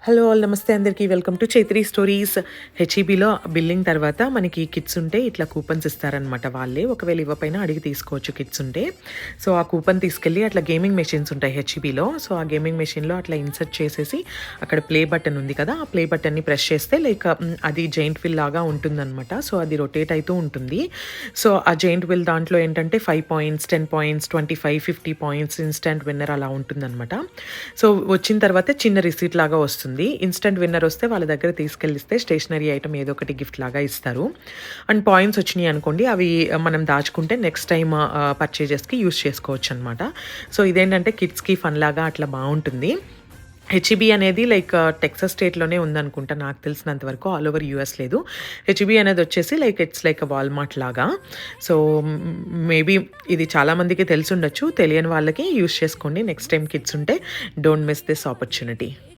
Hello all నమస్తే అందరికీ welcome to Chaitri stories. హెచ్ఈబీలో బిల్లింగ్ తర్వాత మనకి కిట్స్ ఉంటే ఇట్లా కూపన్స్ ఇస్తారనమాట వాళ్ళే. ఒకవేళ ఇవ్వపైన అడిగి తీసుకోవచ్చు కిట్స్ ఉంటే. సో ఆ కూపన్ తీసుకెళ్ళి అట్లా గేమింగ్ మెషిన్స్ ఉంటాయి హెచ్ఈబీలో. సో ఆ గేమింగ్ మెషిన్లో అట్లా ఇన్సర్ట్ చేసేసి అక్కడ ప్లే బటన్ ఉంది కదా, ఆ ప్లే బటన్ని ప్రెస్ చేస్తే లైక్ అది జైంట్ విల్ లాగా ఉంటుందన్నమాట. సో అది రొటేట్ అవుతూ ఉంటుంది. సో ఆ జైంట్ విల్ దాంట్లో ఏంటంటే 5 points, 10 points, 25, 50 points, instant winner అలా ఉంటుందన్నమాట. సో వచ్చిన తర్వాత చిన్న రిసీట్ లాగా వస్తుంది. ఇన్స్టెంట్ విన్నర్ వస్తే వాళ్ళ దగ్గర తీసుకెళ్ళిస్తే స్టేషనరీ ఐటమ్ ఏదో ఒకటి గిఫ్ట్ లాగా ఇస్తారు. అండ్ పాయింట్స్ వచ్చినాయి అనుకోండి, అవి మనం దాచుకుంటే నెక్స్ట్ టైం పర్చేజెస్కి యూస్ చేసుకోవచ్చు అనమాట. సో ఇదేంటంటే కిడ్స్కి ఫన్ లాగా అట్లా బాగుంటుంది. హెచ్ఈబీ అనేది లైక్ టెక్సస్ స్టేట్లోనే ఉందనుకుంటా నాకు తెలిసినంత వరకు. ఆల్ ఓవర్ యూఎస్ లేదు. హెచ్ఈబీ అనేది వచ్చేసి లైక్ ఇట్స్ లైక్ వాల్మార్ట్ లాగా. సో మేబీ ఇది చాలామందికి తెలిసి ఉండొచ్చు, తెలియని వాళ్ళకి యూస్ చేసుకోండి. నెక్స్ట్ టైం కిడ్స్ ఉంటే డోంట్ మిస్ దిస్ ఆపర్చునిటీ.